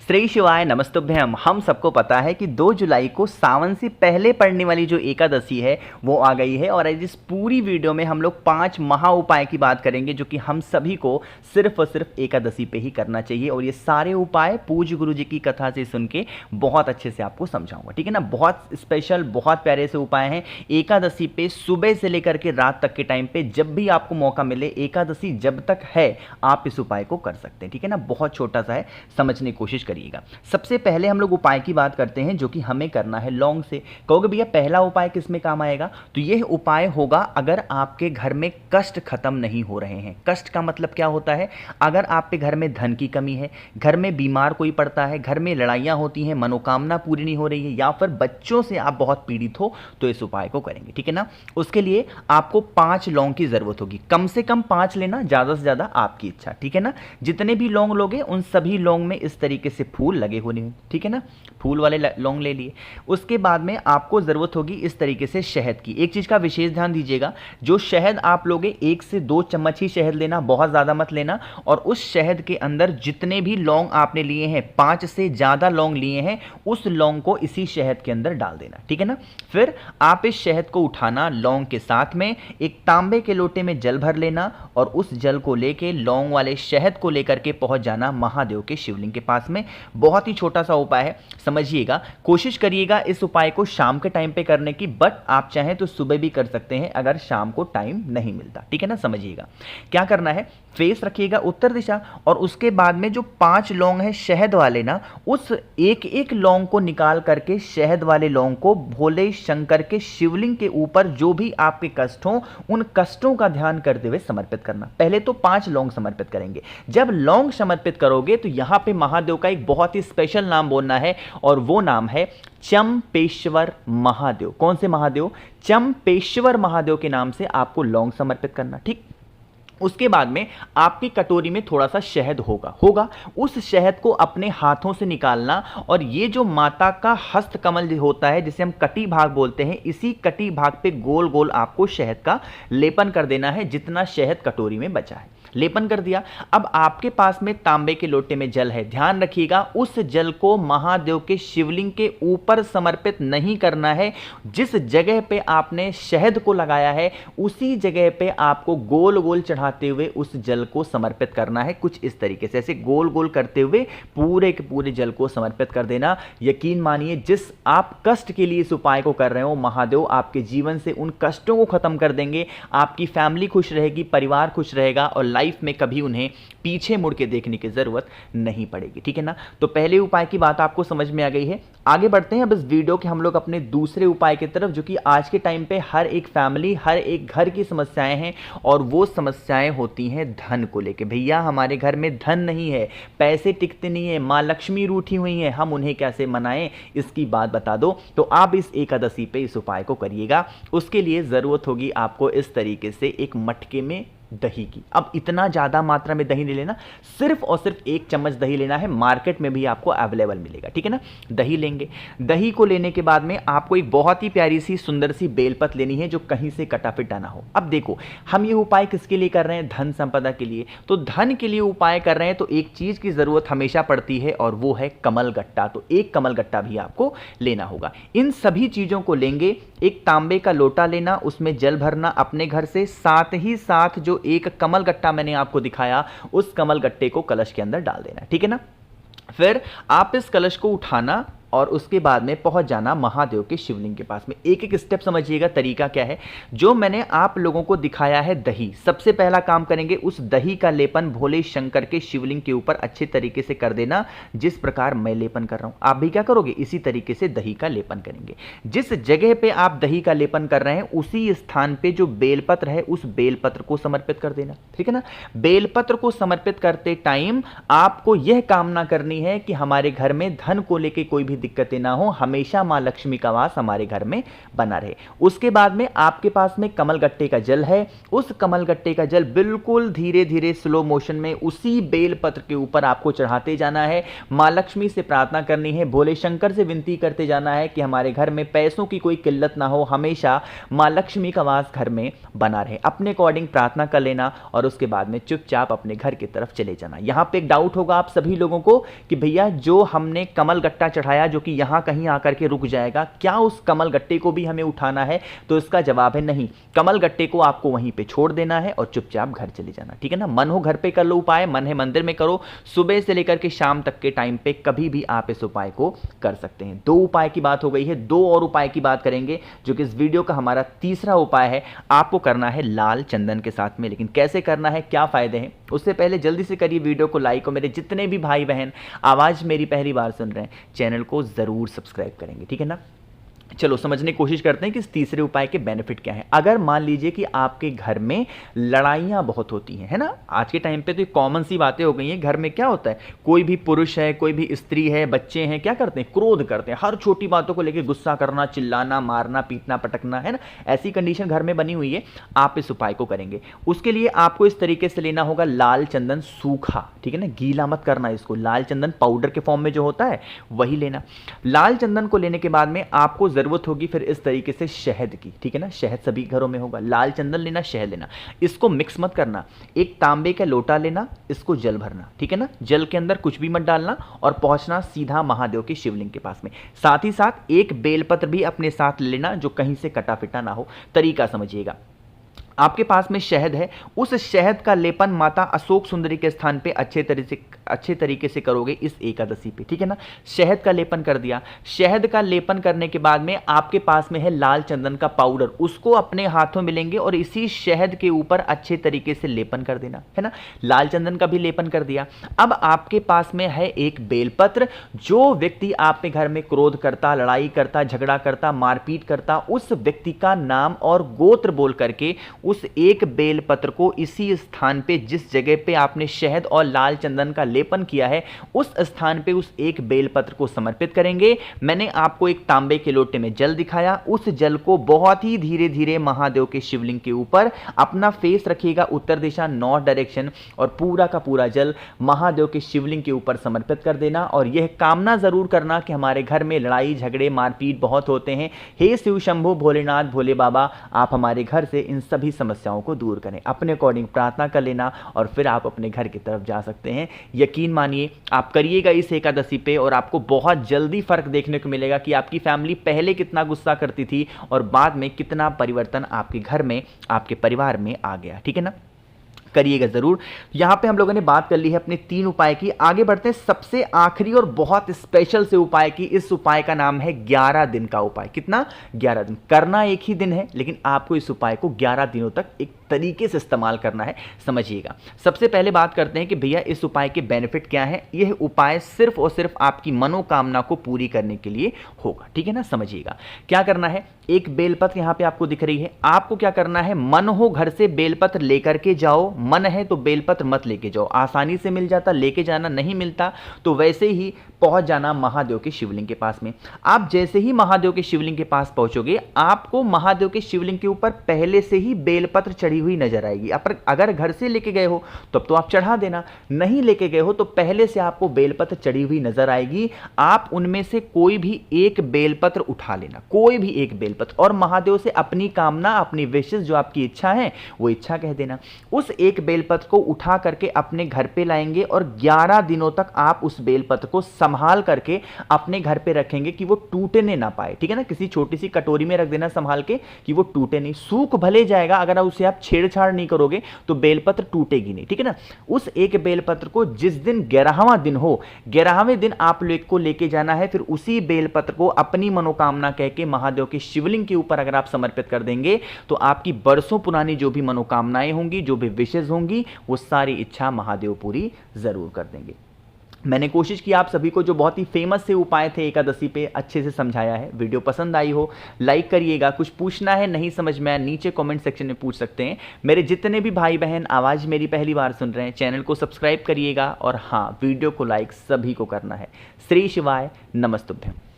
श्री शिवाय नमस्तुभ्यम। हम सबको पता है कि 2 जुलाई को सावन से पहले पड़ने वाली जो एकादशी है वो आ गई है और आज इस पूरी वीडियो में हम लोग 5 महा उपाय की बात करेंगे जो कि हम सभी को सिर्फ और सिर्फ एकादशी पे ही करना चाहिए। और ये सारे उपाय पूज्य गुरु जी की कथा से सुन के बहुत अच्छे से आपको समझाऊंगा, ठीक है ना। बहुत स्पेशल, बहुत प्यारे से उपाय हैं। एकादशी पे सुबह से लेकर के रात तक के टाइम पे जब भी आपको मौका मिले, एकादशी जब तक है आप इस उपाय को कर सकते हैं, ठीक है ना। बहुत छोटा सा है, समझने की कोशिश करिएगा। सबसे पहले हम लोग उपाय की बात करते हैं जो कि हमें करना है लौंग से। कहोगे भैया पहला उपाय किस में काम आएगा? तो यह उपाय होगा अगर आपके घर में कष्ट खत्म नहीं हो रहे हैं। कष्ट का मतलब क्या होता है? अगर आपके घर में धन की कमी है, घर में बीमार कोई पड़ता है, घर में लड़ाइयां होती हैं, मनोकामना पूरी नहीं हो रही है, या फिर बच्चों से आप बहुत पीड़ित हो, तो इस उपाय को करेंगे, ठीक है ना। उसके लिए आपको 5 लौंग की जरूरत होगी। कम से कम 5 लेना, ज्यादा से ज्यादा आपकी इच्छा, ठीक है ना। जितने भी लौंग लोगे उन सभी लौंग में इस तरीके से फूल लगे होने हैं, ठीक है ना। फूल वाले लौंग ले लिए। उसके बाद में आपको जरूरत होगी इस तरीके से शहद की। एक चीज का विशेष ध्यान दीजिएगा, जो शहद आप लोगे 1 से 2 चम्मच ही शहद लेना, बहुत ज्यादा मत लेना। और उस शहद के अंदर जितने भी लौंग आपने लिए हैं, 5 से ज्यादा लौंग लिए हैं, उस लौंग को इसी शहद के अंदर डाल देना, ठीक है ना। फिर आप इस शहद को उठाना, लौंग के साथ में एक तांबे के लोटे में जल भर लेना और उस जल को लेके लौंग वाले शहद को लेकर के पहुंच जाना महादेव के शिवलिंग के पास में। बहुत ही छोटा सा उपाय है, समझिएगा। कोशिश करिएगा इस उपाय को शाम के टाइम पे करने की, बट आप चाहें तो सुबह भी कर सकते हैं अगर शाम को टाइम नहीं मिलता, ठीक है ना। समझिएगा क्या करना है। फेस रखिएगा उत्तर दिशा और उसके बाद में जो 5 लौंग है शहद वाले ना, उस एक एक लौंग को निकाल करके, शहद वाले लौंग को भोले शंकर के शिवलिंग के ऊपर जो भी आपके कष्ट हो उन कष्टों का ध्यान करते हुए समर्पित करना। पहले तो 5 लौंग समर्पित करेंगे। जब लौंग समर्पित करोगे तो यहां पे महादेव का एक बहुत ही स्पेशल नाम बोलना है और वो नाम है चंपेश्वर महादेव। कौन से महादेव? चंपेश्वर महादेव के नाम से आपको लौंग समर्पित करना, ठीक। उसके बाद में आपकी कटोरी में थोड़ा सा शहद होगा। उस शहद को अपने हाथों से निकालना और ये जो माता का हस्त कमल होता है जिसे हम कटी भाग बोलते हैं, इसी कटी भाग पे गोल गोल आपको शहद का लेपन कर देना है। जितना शहद कटोरी में बचा है लेपन कर दिया। अब आपके पास में तांबे के लोटे में जल है। ध्यान रखिएगा उस जल को महादेव के शिवलिंग के ऊपर समर्पित नहीं करना है। जिस जगह पे आपने शहद को लगाया है उसी जगह पे आपको गोल गोल चढ़ाते हुए उस जल को समर्पित करना है। कुछ इस तरीके से ऐसे गोल गोल करते हुए पूरे के पूरे जल को समर्पित कर देना। यकीन मानिए जिस आप कष्ट के लिए इस उपाय को कर रहे हो, महादेव आपके जीवन से उन कष्टों को खत्म कर देंगे। आपकी फैमिली खुश रहेगी, परिवार खुश रहेगा और लाइफ में कभी उन्हें पीछे मुड़ के देखने की जरूरत नहीं पड़ेगी, ठीक है ना। तो पहले उपाय की बात आपको समझ में आ गई है। आगे बढ़ते हैं अब इस वीडियो के हम लोग अपने दूसरे उपाय की तरफ, जो कि आज के टाइम पे हर एक फैमिली, हर एक घर की समस्याएं हैं और वो समस्याएं होती हैं धन को लेके। भैया हमारे घर में धन नहीं है, पैसे टिकते नहीं है, मां लक्ष्मी रूठी हुई है, हम उन्हें कैसे मनाएं, इसकी बात बता दो। तो आप इस एकादशी पे इस उपाय को करिएगा। उसके लिए जरूरत होगी आपको इस तरीके से एक मटके में दही की। अब इतना ज्यादा मात्रा में दही नहीं लेना, सिर्फ और सिर्फ 1 चम्मच दही लेना है। मार्केट में भी आपको अवेलेबल मिलेगा, ठीक है ना। दही लेंगे। दही को लेने के बाद में आपको एक बहुत ही प्यारी सी सुंदर सी बेलपत लेनी है जो कहीं से कटा पिटा ना हो। अब देखो हम ये उपाय किसके लिए कर रहे हैं? धन संपदा के लिए। तो धन के लिए उपाय कर रहे हैं तो एक चीज की जरूरत हमेशा पड़ती है और वो है कमल गट्टा। तो 1 कमल गट्टा भी आपको लेना होगा। इन सभी चीजों को लेंगे। एक तांबे का लोटा लेना, उसमें जल भरना अपने घर से, साथ ही साथ जो एक कमल गट्टा मैंने आपको दिखाया उस कमल गट्टे को कलश के अंदर डाल देना, ठीक है ना। फिर आप इस कलश को उठाना और उसके बाद में पहुंच जाना महादेव के शिवलिंग के पास में। एक एक स्टेप समझिएगा, तरीका क्या है। जो मैंने आप लोगों को दिखाया है दही, सबसे पहला काम करेंगे उस दही का लेपन भोले शंकर के शिवलिंग के ऊपर अच्छे तरीके से कर देना। जिस प्रकार मैं लेपन कर रहा हूं आप भी क्या करोगे, इसी तरीके से दही का लेपन करेंगे। जिस जगह पे आप दही का लेपन कर रहे हैं उसी स्थान पे जो बेलपत्र है उस बेलपत्र को समर्पित कर देना, ठीक है ना। बेलपत्र को समर्पित करते टाइम आपको यह कामना करनी है कि हमारे घर में धन को लेकर कोई भी दिक्कतें ना हो, हमेशा माँ लक्ष्मी का वास हमारे घर में बना रहे। उसके बाद में आपके पास में कमलगट्टे का जल है, उस कमलगट्टे का जल बिल्कुल धीरे धीरे स्लो मोशन में उसी बेलपत्र के ऊपर आपको चढ़ाते जाना है। माँ लक्ष्मी से प्रार्थना करनी है, भोले शंकर से विनती करते जाना है कि हमारे घर में पैसों की कोई किल्लत ना हो, हमेशा माँ लक्ष्मी का वास घर में बना रहे। अपने अकॉर्डिंग प्रार्थना कर लेना और उसके बाद में चुपचाप अपने घर की तरफ चले जाना। यहां पे एक डाउट होगा आप सभी लोगों को कि भैया जो हमने कमल गट्टा चढ़ाया जो कि यहां कहीं आकर के रुक जाएगा, क्या उस कमल गट्टे को भी हमें उठाना है? तो इसका जवाब है नहीं, कमल गट्टे को आपको वहीं पे छोड़ देना है और चुपचाप घर चले जाना, ठीक है ना। मन हो घर पे कर लो उपाय, मन है मंदिर में करो, सुबह से लेकर के शाम तक के टाइम पे कभी भी आप इस उपाय को कर सकते हैं। 2 उपाय की बात हो गई है, 2 और उपाय की बात करेंगे जो कि इस वीडियो का हमारा तीसरा उपाय है। आपको करना है लाल चंदन के साथ में, लेकिन कैसे करना है, क्या फायदे हैं, उससे पहले जल्दी से करिए वीडियो को लाइक और मेरे जितने भी भाई बहन आवाज मेरी पहली बार सुन रहे हैं चैनल को जरूर सब्सक्राइब करेंगे, ठीक है ना। चलो समझने की कोशिश करते हैं कि इस तीसरे उपाय के बेनिफिट क्या है। अगर मान लीजिए कि आपके घर में लड़ाइयां बहुत होती हैं, है ना, आज के टाइम पे तो कॉमन सी बातें हो गई हैं, घर में क्या होता है, कोई भी पुरुष है, कोई भी स्त्री है, बच्चे हैं, क्या करते हैं, क्रोध करते हैं, हर छोटी बातों को लेकर गुस्सा करना, चिल्लाना, मारना, पीटना, पटकना, है ना, ऐसी कंडीशन घर में बनी हुई है। आप इस उपाय को करेंगे, उसके लिए आपको इस तरीके से लेना होगा लाल चंदन सूखा, ठीक है ना, गीला मत करना इसको, लाल चंदन पाउडर के फॉर्म में जो होता है वही लेना। लाल चंदन को लेने के बाद में आपको जरूरत होगी फिर इस तरीके से शहद की, ठीक है ना, शहद सभी घरों में होगा। लाल चंदन लेना, शहद लेना, इसको मिक्स मत करना, एक तांबे का लोटा लेना, इसको जल भरना, ठीक है ना, जल के अंदर कुछ भी मत डालना और पहुंचना सीधा महादेव के शिवलिंग के पास में। साथ ही साथ एक बेलपत्र भी अपने साथ ले लेना जो कहीं से कटा फिटा ना हो। तरीका समझिएगा, आपके पास में शहद है, उस शहद का लेपन माता अशोक सुंदरी के स्थान पे अच्छे तरीके से करोगे इस एकादशी पे, ठीक है ना। शहद का लेपन कर दिया, शहद का लेपन करने के बाद में आपके पास में है लाल चंदन का पाउडर, उसको अपने हाथों में लेंगे और इसी शहद के ऊपर अच्छे तरीके से लेपन कर देना, है ना। लाल चंदन का भी लेपन कर दिया। अब आपके पास में है एक बेलपत्र, जो व्यक्ति आप में घर में क्रोध करता, लड़ाई करता, झगड़ा करता, मारपीट करता, उस व्यक्ति का नाम और गोत्र बोल करके उस एक बेलपत्र को इसी स्थान पे, जिस जगह पे आपने शहद और लाल चंदन का लेपन किया है, उस स्थान पे उस एक बेलपत्र को समर्पित करेंगे। मैंने आपको एक तांबे के लोटे में जल दिखाया, उस जल को बहुत ही धीरे धीरे महादेव के शिवलिंग के ऊपर अपना फेस रखिएगा, उत्तर दिशा नॉर्थ डायरेक्शन, और पूरा का पूरा जल महादेव के शिवलिंग के ऊपर समर्पित कर देना। और यह कामना जरूर करना कि हमारे घर में लड़ाई झगड़े मारपीट बहुत होते हैं, हे शिव शंभु भोलेनाथ भोले बाबा आप हमारे घर से इन सभी समस्याओं को दूर करें। अपने अकॉर्डिंग प्रार्थना कर लेना और फिर आप अपने घर की तरफ जा सकते हैं। यकीन मानिए आप करिएगा इस एकादशी पे और आपको बहुत जल्दी फर्क देखने को मिलेगा कि आपकी फैमिली पहले कितना गुस्सा करती थी और बाद में कितना परिवर्तन आपके घर में, आपके परिवार में आ गया, ठीक है ना। करिएगा जरूर। यहां पे हम लोगों ने बात कर ली है अपने 3 उपाय की। आगे बढ़ते हैं सबसे आखिरी और बहुत स्पेशल से उपाय की। इस उपाय का नाम है 11 दिन का उपाय। कितना? 11 दिन। करना एक ही दिन है, लेकिन आपको इस उपाय को 11 दिनों तक एक तरीके से इस्तेमाल करना है। समझिएगा, सबसे पहले बात करते हैं कि भैया इस उपाय के बेनिफिट क्या है। यह उपाय सिर्फ और सिर्फ आपकी मनोकामना को पूरी करने के लिए होगा, ठीक है ना। समझिएगा क्या करना है। एक बेलपत्र यहां पे आपको दिख रही है, आपको क्या करना है, मन हो घर से बेलपत्र लेकर के जाओ, मन है तो बेलपत्र मत लेके जाओ, आसानी से मिल जाता, लेके जाना, नहीं मिलता तो वैसे ही पहुंच जाना महादेव के शिवलिंग के पास में। आप जैसे ही महादेव के शिवलिंग के पास पहुंचोगे, आपको महादेव के शिवलिंग के ऊपर पहले से ही बेलपत्र चढ़ी हुई नजर आएगी। अगर घर से लेके गए हो तब तो आप चढ़ा देना, नहीं लेके गए हो तो पहले से आपको बेलपत्र चढ़ी हुई नजर आएगी। आप उनमें से कोई भी एक बेलपत्र उठा लेना, कोई भी एक बेलपत्र, और महादेव से अपनी कामना, अपनी विशेष जो आपकी इच्छा है वो इच्छा कह देना। उस एक बेलपत्र को उठा करके अपने घर पे लाएंगे और 11 दिनों तक आप उस बेलपत्र को संभाल करके अपने घर पे रखेंगे कि वो टूटने ना पाए, ठीक है ना। किसी छोटी सी कटोरी में रख देना संभाल के कि वो टूटे नहीं। सूख भले जाएगा, अगर उसे आप छेड़छाड़ नहीं करोगे तो बेलपत्र टूटेगी नहीं, ठीक है ना। उस एक बेलपत्र को जिस दिन 11वां दिन हो, 11वें दिन आप लोग को लेके जाना है। फिर उसी बेलपत्र को अपनी मनोकामना कह के महादेव के शिवलिंग के ऊपर अगर आप समर्पित कर देंगे तो आपकी बरसों पुरानी जो भी मनोकामनाएं होंगी, जो भी विशेष होंगी, वो सारी इच्छा महादेव पूरी जरूर कर देंगे। मैंने कोशिश की आप सभी को जो बहुत ही फेमस से उपाय थे एकादशी पे अच्छे से समझाया है। वीडियो पसंद आई हो लाइक करिएगा। कुछ पूछना है, नहीं समझ में आया, नीचे कमेंट सेक्शन में पूछ सकते हैं। मेरे जितने भी भाई बहन आवाज़ मेरी पहली बार सुन रहे हैं, चैनल को सब्सक्राइब करिएगा और हाँ, वीडियो को लाइक सभी को करना है। श्री शिवाय नमस्तुभ्यम।